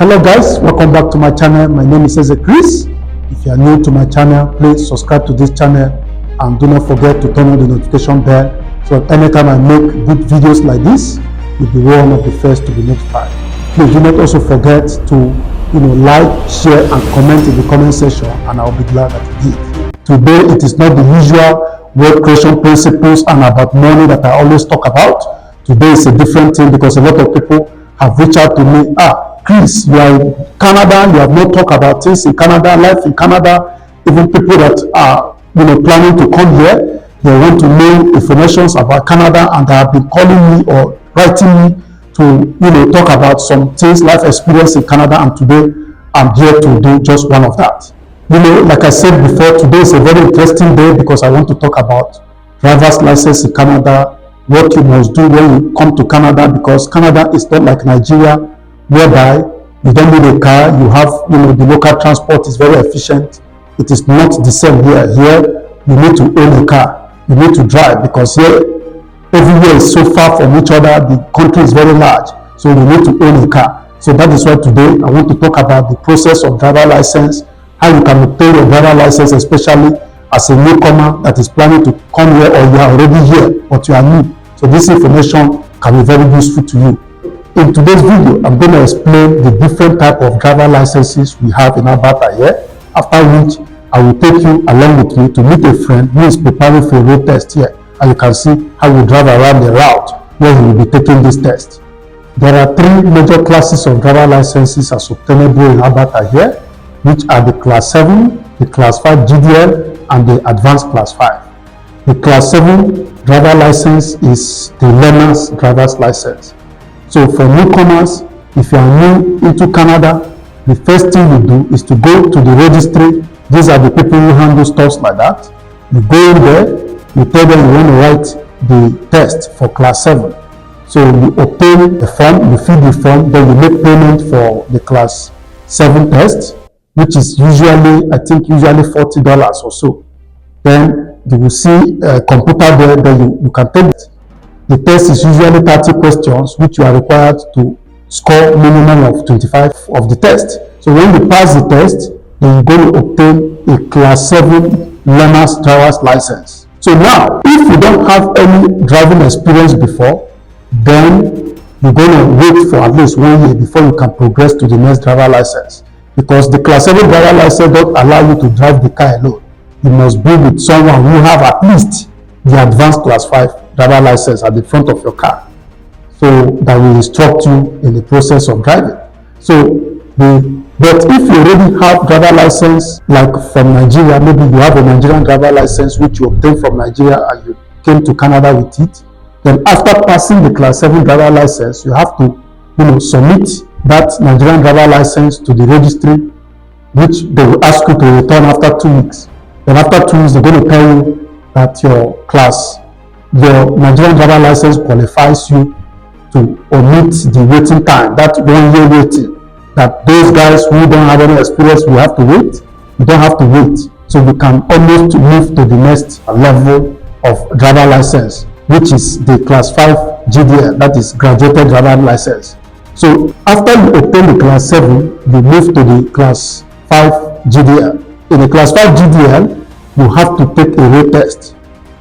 Hello guys, welcome back to my channel. My name is Chris. If you are new to my channel, please subscribe to this channel and do not forget to turn on the notification bell so that anytime I make good videos like this, you'll be one of the first to be notified. Please do not also forget to like, share and comment in the comment section, and I'll be glad that you did. Today it is not the usual wealth creation principles and about money that I always talk about. Today is a different thing because a lot of people have reached out to me. Chris, you are in Canada, you have not talked about things in Canada, life in Canada. Even people that are planning to come here, they want to know information about Canada, and they have been calling me or writing me to talk about some things, life experience in Canada, and today I'm here to do just one of that. Like I said before, today is a very interesting day because I want to talk about driver's license in Canada, what you must do when you come to Canada, because Canada is not like Nigeria, whereby you don't need a car, you have, the local transport is very efficient. It is not the same here. Here, you need to own a car, you need to drive, because here, everywhere is so far from each other, the country is very large, so you need to own a car. So that is why today I want to talk about the process of driver license, how you can obtain your driver license, especially as a newcomer that is planning to come here, or you are already here, but you are new. So this information can be very useful to you. In today's video, I'm going to explain the different type of driver licenses we have in Alberta here, after which I will take you along with me to meet a friend who is preparing for a road test here, and you can see how we drive around the route where he will be taking this test. There are three major classes of driver licenses as obtainable in Alberta here, which are the Class 7, the Class 5 GDL, and the Advanced Class 5. The Class 7 driver license is the learner's driver's license. So for newcomers, if you are new into Canada, the first thing you do is to go to the registry. These are the people who handle stuff like that. You go in there, you tell them you want to write the test for Class 7. So you obtain the form, you fill the form, then you make payment for the Class 7 test, which is usually, I think $40 or so. Then you will see a computer there, then you can take it. The test is usually 30 questions, which you are required to score minimum of 25 of the test. So when you pass the test, then you're going to obtain a Class 7 learner's driver's license. So now, if you don't have any driving experience before, then you're going to wait for at least 1 year before you can progress to the next driver license. Because the Class 7 driver license don't allow you to drive the car alone. You must be with someone who have at least the Advanced Class 5 driver license at the front of your car, so that will instruct you in the process of driving. But if you already have driver license, like from Nigeria, maybe you have a Nigerian driver license which you obtained from Nigeria and you came to Canada with it, then after passing the Class 7 driver license, you have to submit that Nigerian driver license to the registry, which they will ask you to return after 2 weeks. Then after 2 weeks, they're going to tell you that your Nigerian driver license qualifies you to omit the waiting time, that 1 year waiting, that those guys who don't have any experience will have to wait. You don't have to wait. So you can almost move to the next level of driver license, which is the Class 5 GDL, that is graduated driver license. So after you obtain the Class 7, you move to the Class 5 GDL. In the Class 5 GDL, you have to take a road test.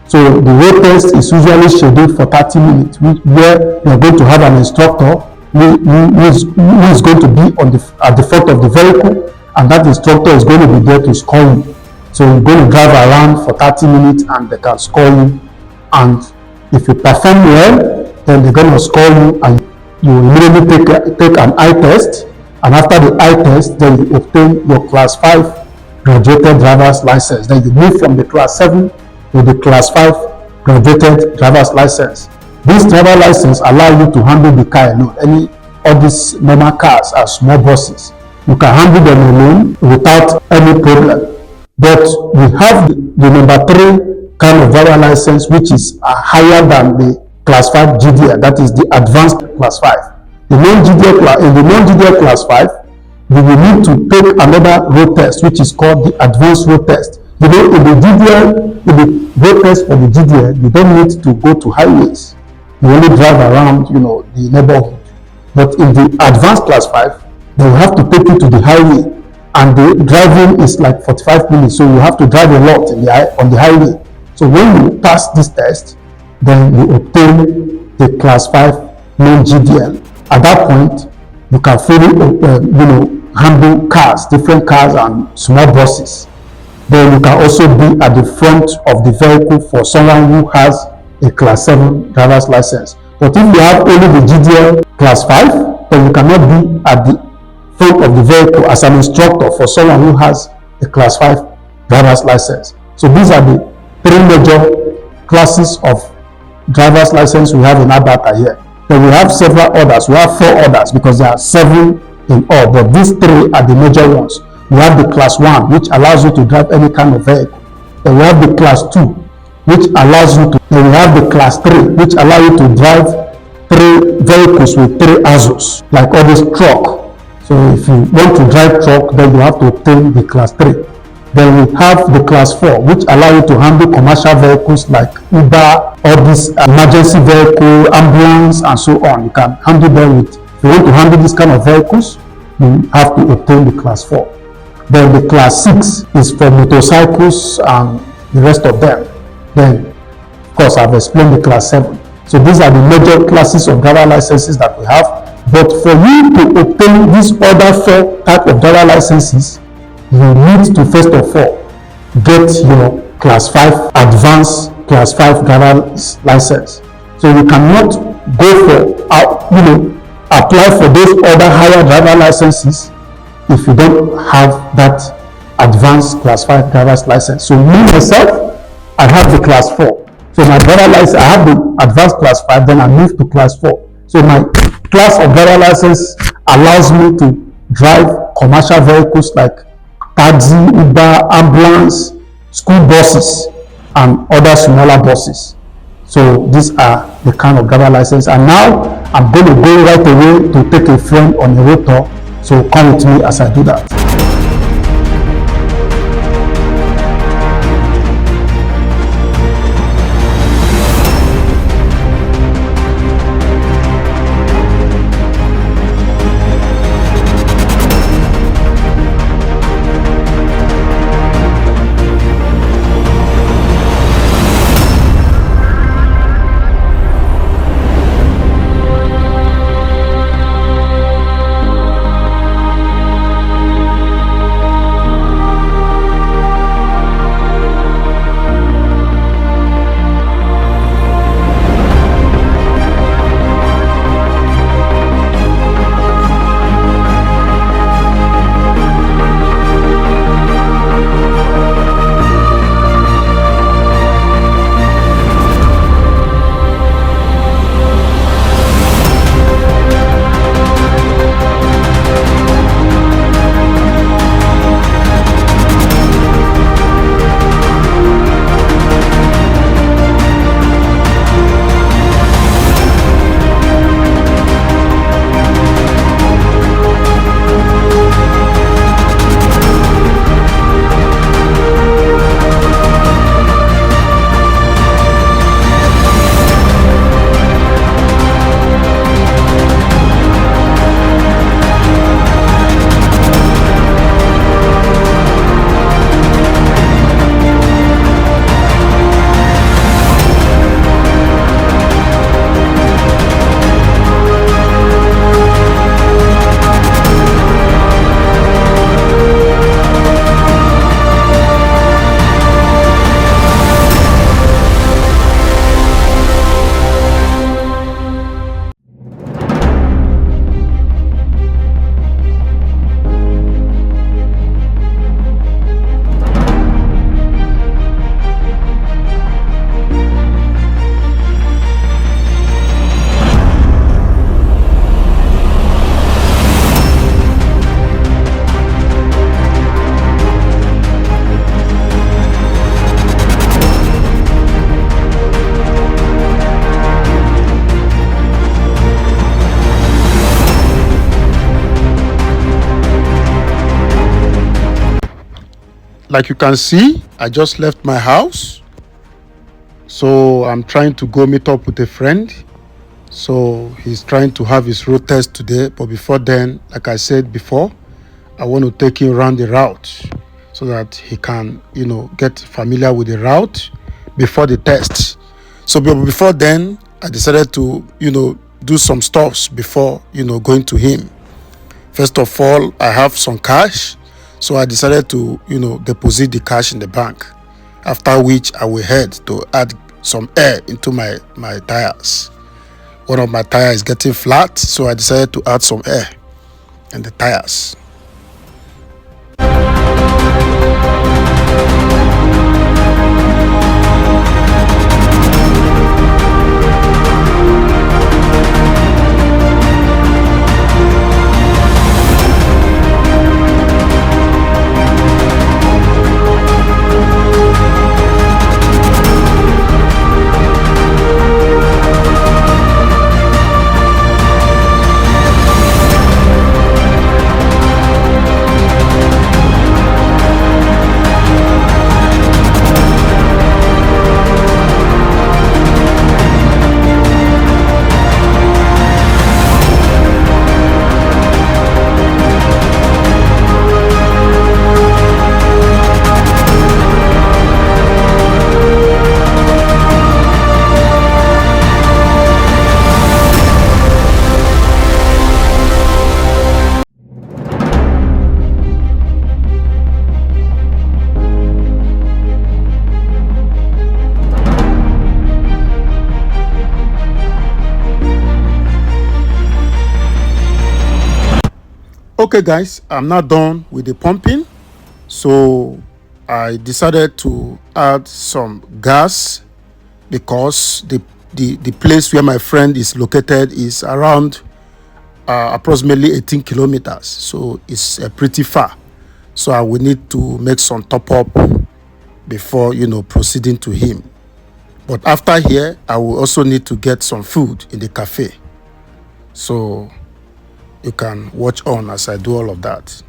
So the road test is usually scheduled for 30 minutes, where you are going to have an instructor who is going to be at the front of the vehicle, and that instructor is going to be there to score you. So you're going to drive around for 30 minutes and they can score you. And if you perform well, then they're going to score you, and you immediately take an eye test. And after the eye test, then you obtain your Class 5 graduated driver's license. Then you move from the Class 7 to the Class 5 graduated driver's license. This driver license allows you to handle the car alone. All these normal cars are small buses. You can handle them alone without any problem. But we have the number 3 kind of driver license, which is higher than the Class 5 GDL, that is the Advanced Class 5. In the non-GDL Class 5, you will need to take another road test, which is called the Advanced Road Test. In the road test for the GDL, you don't need to go to highways. You only drive around, the neighborhood. But in the Advanced Class 5, They will have to take you to the highway, and the driving is like 45 minutes, so you have to drive a lot on the highway. So when you pass this test, then you obtain the class 5 non-GDL. At that point, you can fully handle cars, different cars and small buses. Then you can also be at the front of the vehicle for someone who has a class 7 driver's license. But if you have only the GDL class 5, then you cannot be at the front of the vehicle as an instructor for someone who has a class 5 driver's license. So these are the 3 major classes of driver's license we have in Alberta here. Then we have several others. We have 4 others because there are 7 in all, but these 3 are the major ones. We have the class 1, which allows you to drive any kind of vehicle. Then we have the class 2, which allows you to, then we have the class 3, which allows you to drive 3 vehicles with 3 axles, like all this truck. So if you want to drive truck, then you have to obtain the class 3. Then we have the class 4, which allow you to handle commercial vehicles like Uber, all this emergency vehicle, ambulance, and so on. You can handle them with, if you want to handle this kind of vehicles, you have to obtain the class 4. Then the class 6 is for motorcycles and the rest of them. Then, of course, I've explained the class 7. So these are the major classes of driver licenses that we have. But for you to obtain these other 4 types of driver licenses, you need to first of all get your class 5 advanced class 5 driver license. So you cannot go for, apply for those other higher driver licenses if you don't have that advanced class 5 driver's license. So me myself, I have the class 4. So my driver license, I have the advanced class 5, then I move to class 4. So my class of driver license allows me to drive commercial vehicles like taxi, Uber, ambulance, school buses, and other smaller buses. So these are the kind of driver license. And now I'm going to go right away to take a friend on a road tour. So come with me as I do that. Like you can see, I just left my house, so I'm trying to go meet up with a friend. So he's trying to have his road test today. But before then, like I said before, I want to take him around the route so that he can, get familiar with the route before the test. So before then, I decided to, do some stuffs before, going to him. First of all, I have some cash. So I decided to, deposit the cash in the bank. After which I will head to add some air into my tires. One of my tires is getting flat, so I decided to add some air in the tires. Okay guys, I'm not done with the pumping, so I decided to add some gas because the place where my friend is located is around approximately 18 kilometers, so it's pretty far. So I will need to make some top up before proceeding to him. But after here, I will also need to get some food in the cafe. So you can watch on as I do all of that.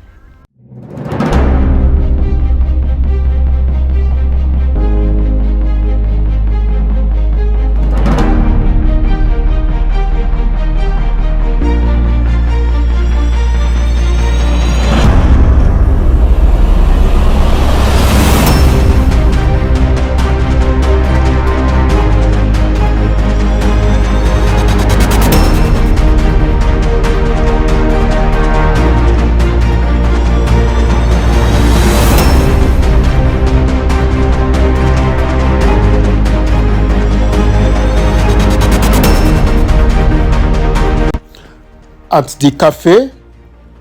At the cafe,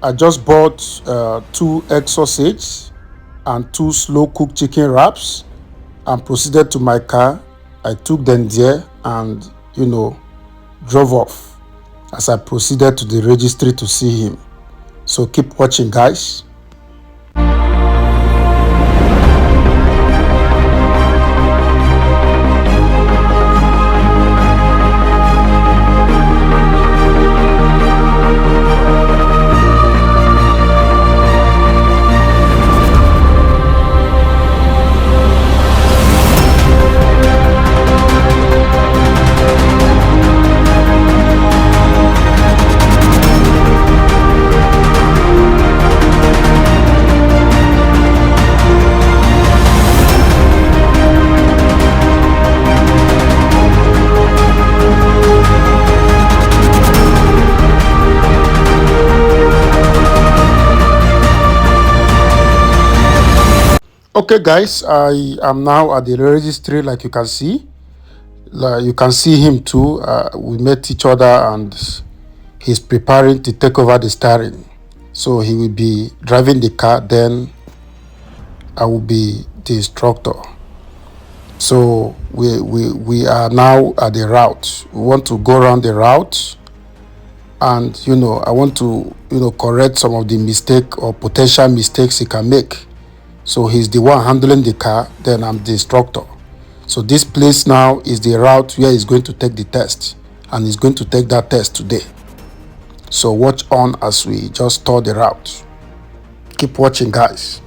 I just bought 2 egg sausages and 2 slow cooked chicken wraps and proceeded to my car. I took them there and, drove off as I proceeded to the registry to see him. So keep watching, guys. Okay guys, I am now at the registry. Like you can see, you can see him too. We met each other and he's preparing to take over the steering. So he will be driving the car, then I will be the instructor. So we are now at the route. We want to go around the route, and I want to correct some of the mistake or potential mistakes he can make. So he's the one handling the car, then I'm the instructor. So this place now is the route where he's going to take the test, and he's going to take that test today. So watch on as we just tour the route. Keep watching, guys.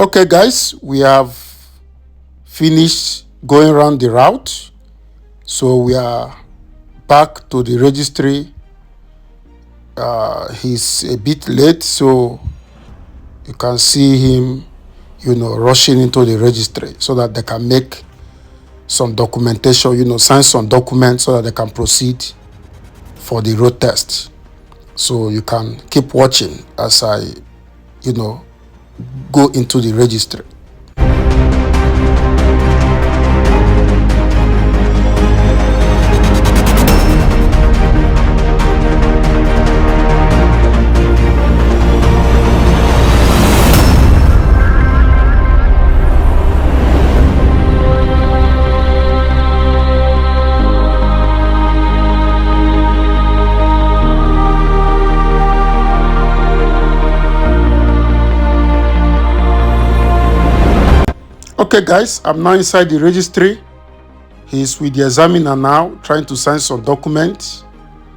Okay, guys, we have finished going around the route. So we are back to the registry. He's a bit late, so you can see him, rushing into the registry so that they can make some documentation, sign some documents so that they can proceed for the road test. So you can keep watching as I, go into the registry. Okay, guys, I'm now inside the registry. He's with the examiner now, trying to sign some documents.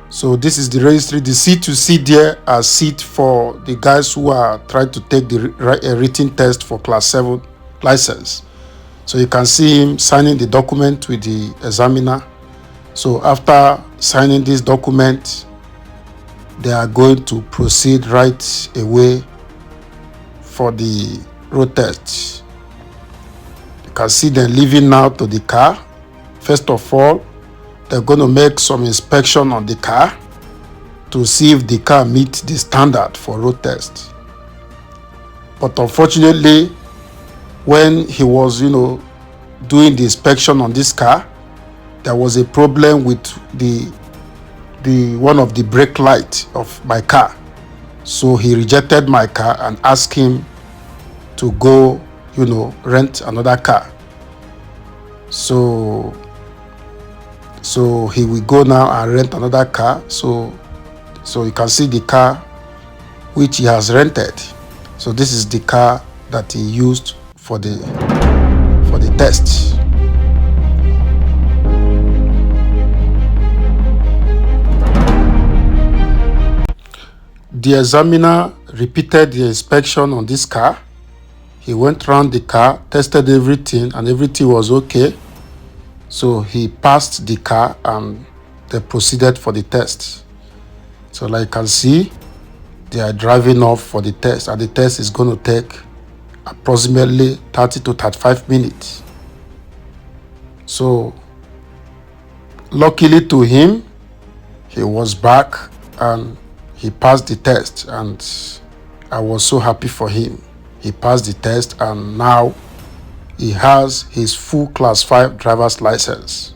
So this is the registry. The seat you see there are seats for the guys who are trying to take the written test for Class 7 license. So you can see him signing the document with the examiner. So after signing this document, they are going to proceed right away for the road test. You can see them leaving now to the car. First of all, they're going to make some inspection on the car to see if the car meets the standard for road test. But unfortunately, when he was, doing the inspection on this car, there was a problem with the one of the brake light of my car. So he rejected my car and asked him to go, rent another car. So he will go now and rent another car. So you can see the car which he has rented. So this is the car that he used for the test. The examiner repeated the inspection on this car. He went around the car, tested everything, and everything was okay. So he passed the car and they proceeded for the test. So like you can see, they are driving off for the test, and the test is going to take approximately 30 to 35 minutes. So luckily to him, he was back and he passed the test, and I was so happy for him. He passed the test and now he has his full Class 5 driver's license.